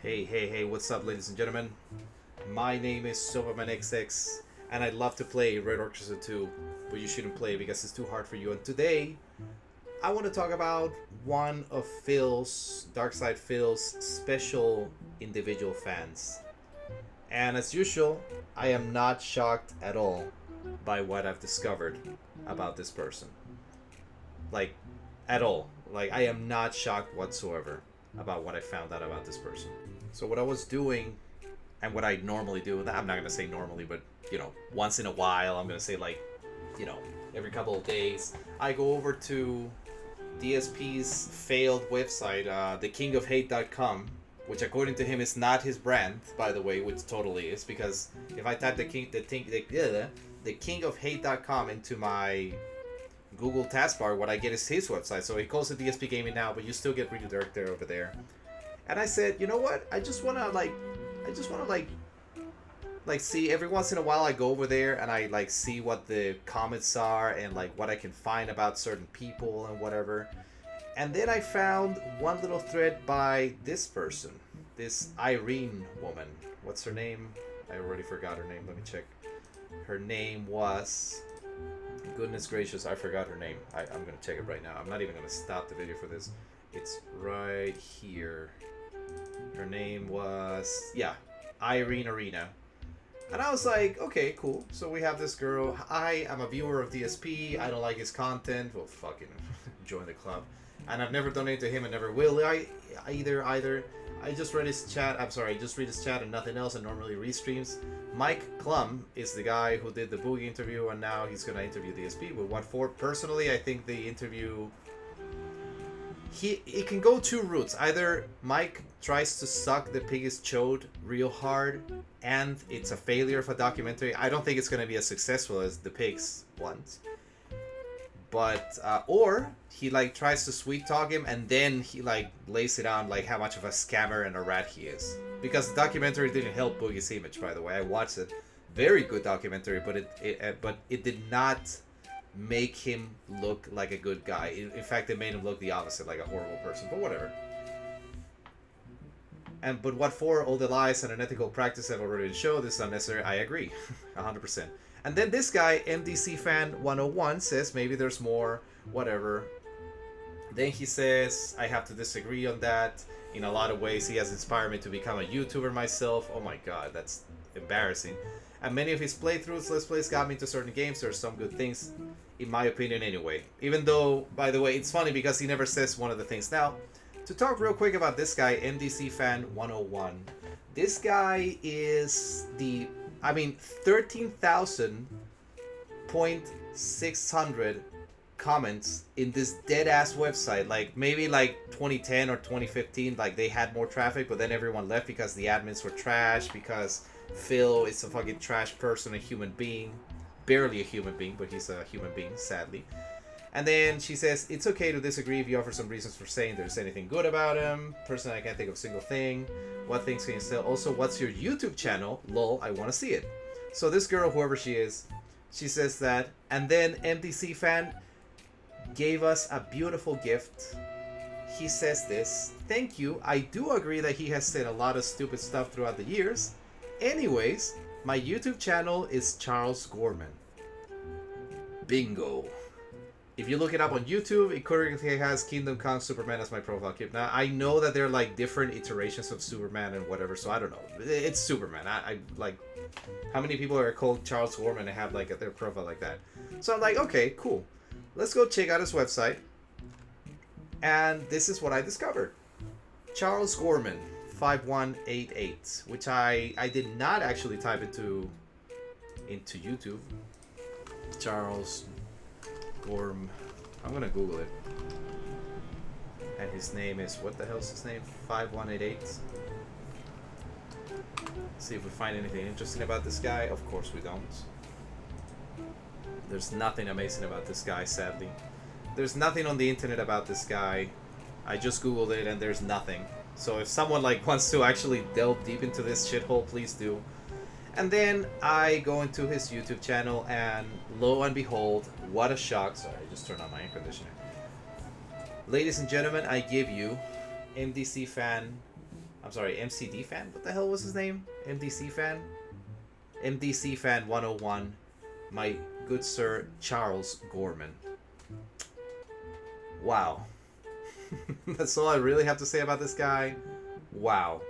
Hey, what's up, ladies and gentlemen? My name is sopamanxx, and I'd love to play Red Orchestra 2, but you shouldn't play because it's too hard for you. And today, I want to talk about one of Phil's special individual fans. And as usual, I am not shocked at all by what I've discovered about this person. Like, at all. Like, I am not shocked whatsoever about what I found out about this person. So what I was doing and what I normally do, I'm not gonna say normally, but once in a while, I'm gonna say like, every couple of days, I go over to DSP's failed website, thekingofhate.com, which according to him is not his brand, by the way, which totally is, because if I type the kingofhate.com into my Google taskbar, what I get is his website. So he calls it DSP Gaming now, but you still get redirected over there. And I said, you know what? I just wanna see every once in a while I go over there and I like see what the comments are and like what I can find about certain people and whatever. And then I found one little thread by this person, this Irene woman. What's her name? I already forgot her name. Let me check. Her name was... Goodness gracious, I forgot her name. I'm gonna check it right now. I'm not even gonna stop the video for this. It's right here. Her name was... yeah, Irene Arena. And I was like, okay, cool. So we have this girl. I am a viewer of DSP. I don't like his content. Well, fucking join the club. And I've never donated to him and never will. Either. I just read his chat. I'm sorry, I just read his chat and nothing else. I normally read streams. Mike Klum is the guy who did the Boogie interview, and now he's gonna interview DSP. But what for? Personally, I think the interview... It can go two routes. Either Mike tries to suck the Piggie's chode real hard, and it's a failure of a documentary. I don't think it's gonna be as successful as the Pigs ones. But or he like tries to sweet talk him, and then he like lays it on like how much of a scammer and a rat he is. Because the documentary didn't help Boogie's image, by the way. I watched it. Very good documentary, but it did not make him look like a good guy. In fact, it made him look the opposite, like a horrible person. But whatever. But what for? All the lies and unethical practice have already been shown. This is unnecessary. I agree, 100%. And then this guy, MDCFAN101, says maybe there's more, whatever. Then he says, I have to disagree on that. In a lot of ways, he has inspired me to become a YouTuber myself. Oh my god, that's embarrassing. And many of his playthroughs, Let's Plays got me into certain games. There are some good things, in my opinion anyway. Even though, by the way, it's funny because he never says one of the things. Now, to talk real quick about this guy, MDCFAN101. This guy is the... 13,600 comments in this dead-ass website. Like, maybe like 2010 or 2015, like they had more traffic, but then everyone left because the admins were trash, because Phil is a fucking trash person, a human being. Barely a human being, but he's a human being, sadly. And then she says, it's okay to disagree if you offer some reasons for saying there's anything good about him. Personally, I can't think of a single thing. What things can you sell? Also, what's your YouTube channel? Lol, I want to see it. So this girl, whoever she is, she says that. And then MDC Fan gave us a beautiful gift. He says this. Thank you. I do agree that he has said a lot of stupid stuff throughout the years. Anyways, my YouTube channel is Charles Gorman. Bingo. If you look it up on YouTube, it currently has Kingdom Come Superman as my profile clip. Now, I know that they're like different iterations of Superman and whatever, so I don't know. It's Superman. I like, how many people are called Charles Gorman and have like their profile like that? So I'm like, okay, cool. Let's go check out his website. And this is what I discovered. Charles Gorman, 5188, which I did not actually type into YouTube. Charles Gorm. I'm gonna Google it. And his name is, what the hell's his name? 5188. See if we find anything interesting about this guy. Of course we don't. There's nothing amazing about this guy, sadly. There's nothing on the internet about this guy. I just Googled it and there's nothing. So if someone like wants to actually delve deep into this shithole, please do. And then I go into his YouTube channel, and lo and behold, what a shock. Sorry, I just turned on my air conditioner. Ladies and gentlemen, I give you MDC Fan. I'm sorry, MCD fan. What the hell was his name? MDC fan. MDCFAN101. My good sir Charles Gorman. Wow. That's all I really have to say about this guy. Wow.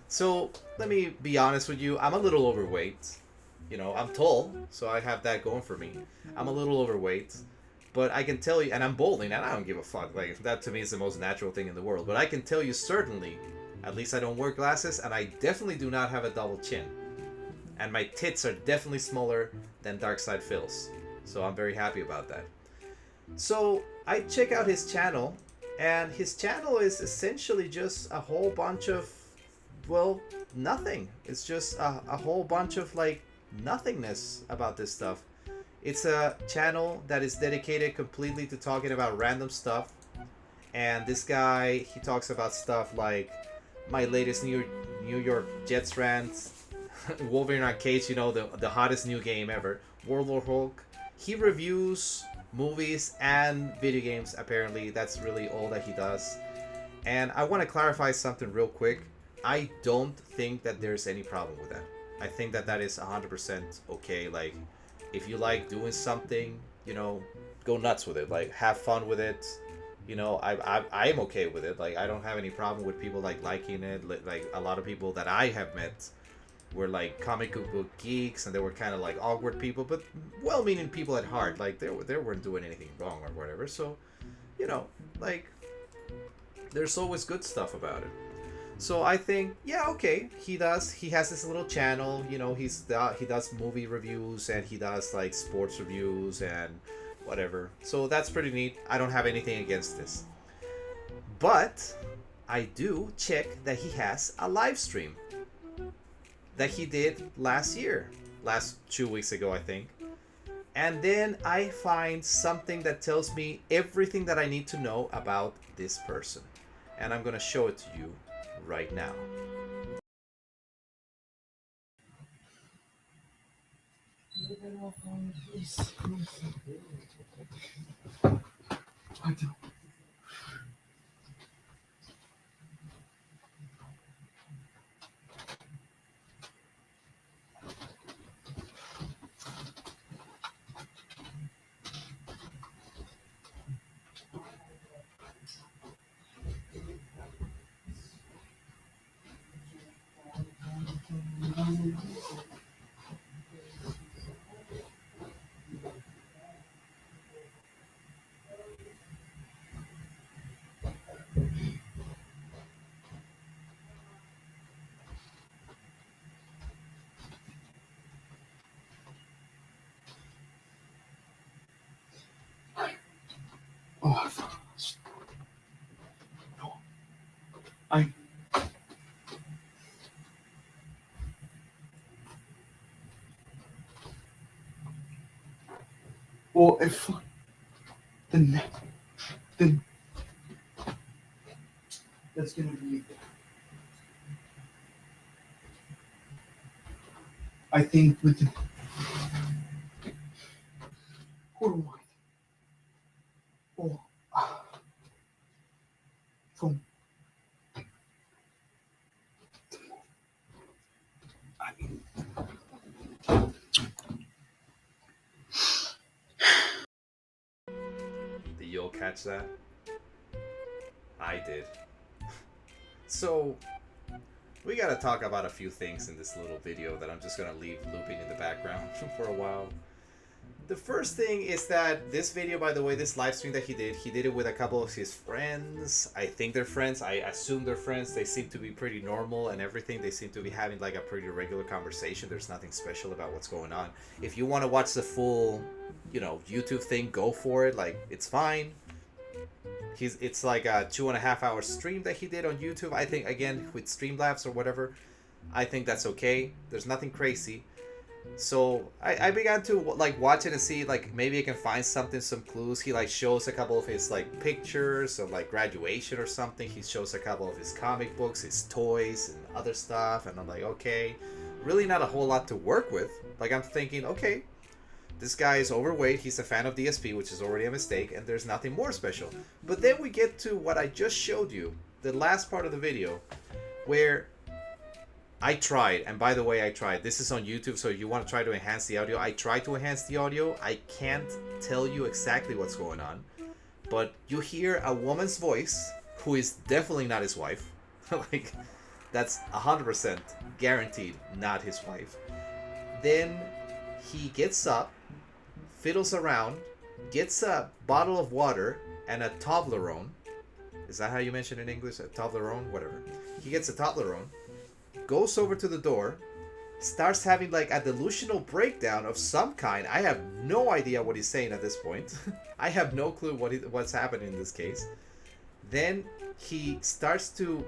So let me be honest with you. I'm a little overweight. You know, I'm tall, so I have that going for me. I'm a little overweight, but I can tell you, and I'm balding, and I don't give a fuck. Like, that to me is the most natural thing in the world. But I can tell you certainly, at least I don't wear glasses, and I definitely do not have a double chin. And my tits are definitely smaller than Darkside Phil's. So I'm very happy about that. So I check out his channel, and his channel is essentially just a whole bunch of, well, nothing. It's just a whole bunch of, like, nothingness about this stuff. It's a channel that is dedicated completely to talking about random stuff. And this guy, he talks about stuff like my latest New York Jets rants, Wolverine Arcades, you know, the hottest new game ever, World War Hulk. He reviews movies and video games, apparently. That's really all that he does. And I want to clarify something real quick. I don't think that there's any problem with that. I think that that is 100% okay. Like, if you like doing something, you know, go nuts with it. Like, have fun with it. You know, I am okay with it. Like, I don't have any problem with people, like, liking it. Like, a lot of people that I have met were, like, comic book geeks, and they were kind of, like, awkward people, but well-meaning people at heart. Like, they weren't doing anything wrong or whatever. So, you know, like, there's always good stuff about it. So I think, yeah, okay, he has this little channel, you know, he does movie reviews, and he does, like, sports reviews and whatever. So that's pretty neat. I don't have anything against this. But I do check that he has a live stream that he did last 2 weeks ago, I think. And then I find something that tells me everything that I need to know about this person. And I'm going to show it to you right now. Oh, no. Well, if then that's gonna be. I think with the. Hold on. Oh, from. Did you all catch that? I did. So, we gotta talk about a few things in this little video that I'm just gonna leave looping in the background for a while. The first thing is that this video, by the way, this live stream that he did it with a couple of his friends. I think they're friends. I assume they're friends. They seem to be pretty normal and everything. They seem to be having like a pretty regular conversation. There's nothing special about what's going on. If you want to watch the full, you know, YouTube thing, go for it. Like, it's fine. It's like a 2.5 hour stream that he did on YouTube. I think, again, with Streamlabs or whatever, I think that's okay. There's nothing crazy. So I began to like watch it and see like maybe I can find something, some clues. He like shows a couple of his like pictures of like graduation or something. He shows a couple of his comic books, his toys and other stuff, and I'm like, okay, really not a whole lot to work with. Like, I'm thinking, okay, this guy is overweight, he's a fan of DSP, which is already a mistake, and there's nothing more special. But then we get to what I just showed you, the last part of the video, where I tried, and by the way, I tried. This is on YouTube, so if you want to try to enhance the audio, I tried to enhance the audio. I can't tell you exactly what's going on, but you hear a woman's voice who is definitely not his wife. Like, that's 100% guaranteed not his wife. Then he gets up, fiddles around, gets a bottle of water and a Toblerone. Is that how you mention it in English? A Toblerone? Whatever. He gets a Toblerone, goes over to the door, starts having like a delusional breakdown of some kind. I have no idea what he's saying at this point. I have no clue what's happening in this case. Then he starts to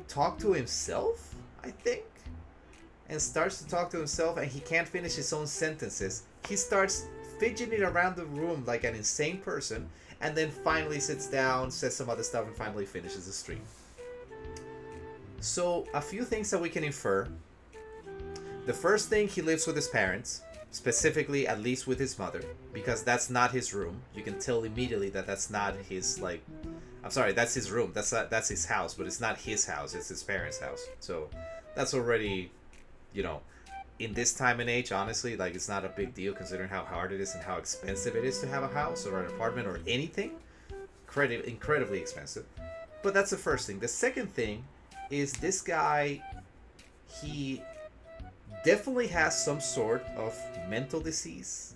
talk to himself, I think, and starts to talk to himself, and he can't finish his own sentences. He starts fidgeting around the room like an insane person, and then finally sits down, says some other stuff, and finally finishes the stream. So, a few things that we can infer. The first thing, he lives with his parents, specifically at least with his mother, because that's not his room. You can tell immediately that that's not his, like, I'm sorry, that's his room, that's his house, but it's not his house, it's his parents' house. So that's already, you know, in this time and age, honestly, like, it's not a big deal considering how hard it is and how expensive it is to have a house or an apartment or anything. Incredibly expensive. But that's the first thing. The second thing is this guy, he definitely has some sort of mental disease.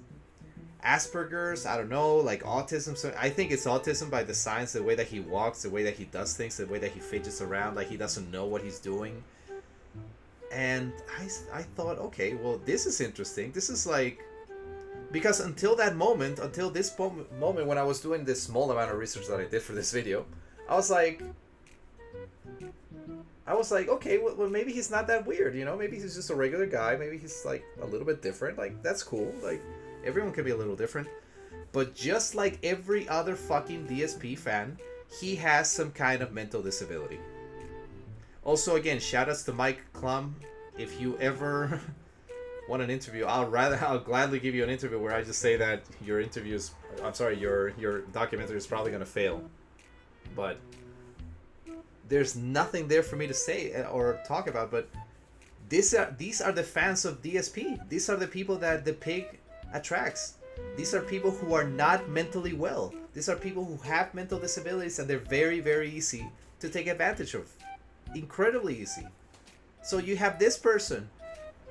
Asperger's, I don't know, like autism. So I think it's autism by the signs, the way that he walks, the way that he does things, the way that he fidgets around, like he doesn't know what he's doing. And I thought, okay, well, this is interesting. This is like, because until this moment when I was doing this small amount of research that I did for this video, I was like, okay, well, maybe he's not that weird, you know? Maybe he's just a regular guy. Maybe he's like a little bit different. Like, that's cool. Like, everyone can be a little different. But just like every other fucking DSP fan, he has some kind of mental disability. Also, again, shoutouts to Mike Klum. If you ever want an interview, I'll gladly give you an interview where I just say that your documentary is probably gonna fail. But there's nothing there for me to say or talk about. But these are the fans of DSP. These are the people that the pig attracts. These are people who are not mentally well. These are people who have mental disabilities, and they're very, very easy to take advantage of. Incredibly easy. So you have this person,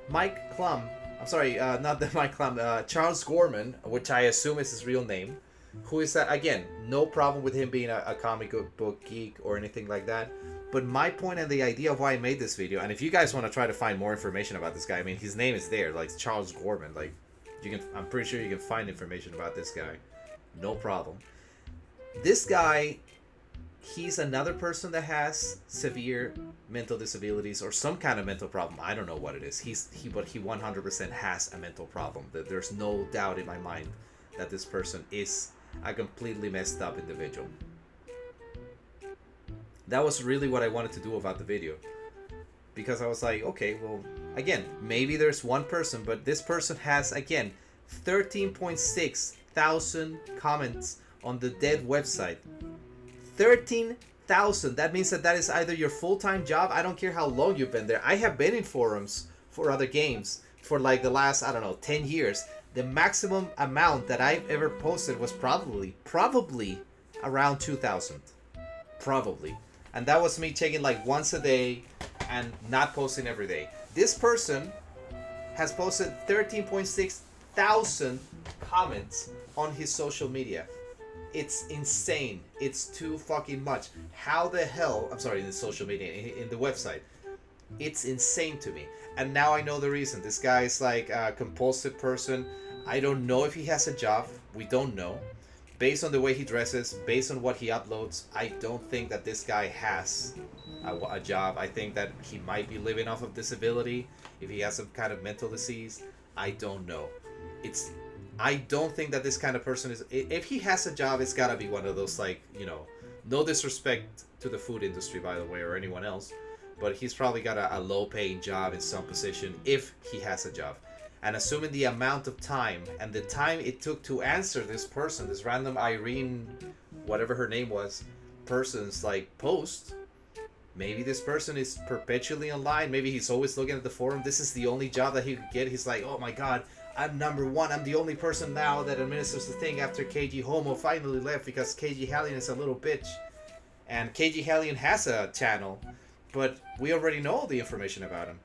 Mike Klum. I'm sorry, not the Mike Klum. Charles Gorman, which I assume is his real name, who is again, no problem with him being a comic book geek or anything like that. But my point and the idea of why I made this video, and if you guys want to try to find more information about this guy, I mean, his name is there, like Charles Gorman. Like, I'm pretty sure you can find information about this guy, no problem. This guy, he's another person that has severe mental disabilities or some kind of mental problem. I don't know what it is. But he 100% has a mental problem. There's no doubt in my mind that this person is a completely messed up individual. That was really what I wanted to do about the video. Because I was like, okay, well, again, maybe there's one person, but this person has, again, 13.6 thousand comments on the dead website. 13,000. That means that is either your full-time job. I don't care how long you've been there. I have been in forums for other games for like the last, I don't know, 10 years. The maximum amount that I've ever posted was probably around 2,000. Probably. And that was me checking like once a day and not posting every day. This person has posted 13.6 thousand comments on his social media. It's insane. It's too fucking much. How the hell... I'm sorry, in the social media, in the website. It's insane to me. And now I know the reason. This guy is like a compulsive person. I don't know if he has a job. We don't know. Based on the way he dresses, based on what he uploads, I don't think that this guy has a job. I think that he might be living off of disability. If he has some kind of mental disease, I don't know. I don't think that this kind of person is... If he has a job, it's gotta be one of those, like, you know... No disrespect to the food industry, by the way, or anyone else. But he's probably got a low-paying job in some position, if he has a job. And assuming the amount of time, and the time it took to answer this person, this random Irene, whatever her name was, person's, like, post... Maybe this person is perpetually online. Maybe he's always looking at the forum. This is the only job that he could get. He's like, oh my god, I'm number one. I'm the only person now that administers the thing after KG Homo finally left because KG Hellion is a little bitch. And KG Hellion has a channel, but we already know all the information about him.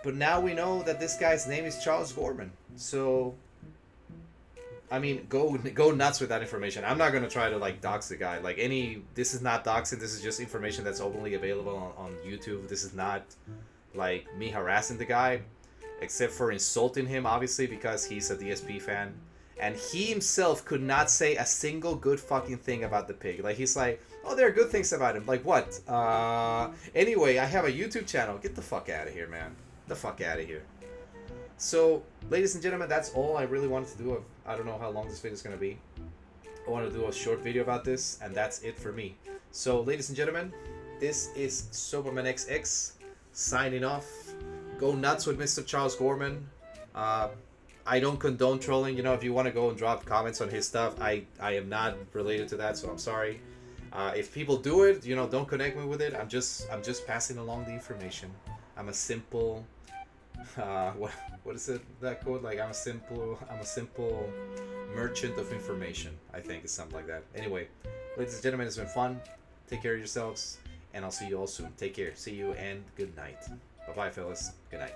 But now we know that this guy's name is Charles Gorman. So, I mean, go nuts with that information. I'm not gonna try to like dox the guy. Like this is not doxing. This is just information that's openly available on YouTube. This is not like me harassing the guy, except for insulting him, obviously, because he's a DSP fan, and he himself could not say a single good fucking thing about the pig. Like he's like, oh, there are good things about him. Like what? Anyway, I have a YouTube channel. Get the fuck out of here, man. The fuck out of here. So, ladies and gentlemen, that's all I really wanted to do. I don't know how long this video is going to be. I want to do a short video about this, and that's it for me. So, ladies and gentlemen, this is SopamanxX signing off. Go nuts with Mr. Charles Gorman. I don't condone trolling. You know, if you want to go and drop comments on his stuff, I am not related to that, so I'm sorry. If people do it, you know, don't connect me with it. I'm just passing along the information. I'm a simple what is it that quote? Like I'm a simple merchant of information. I think it's something like that. Anyway, ladies and gentlemen, it's been fun. Take care of yourselves, and I'll see you all soon. Take care. See you and good night. Bye bye, fellas. Good night.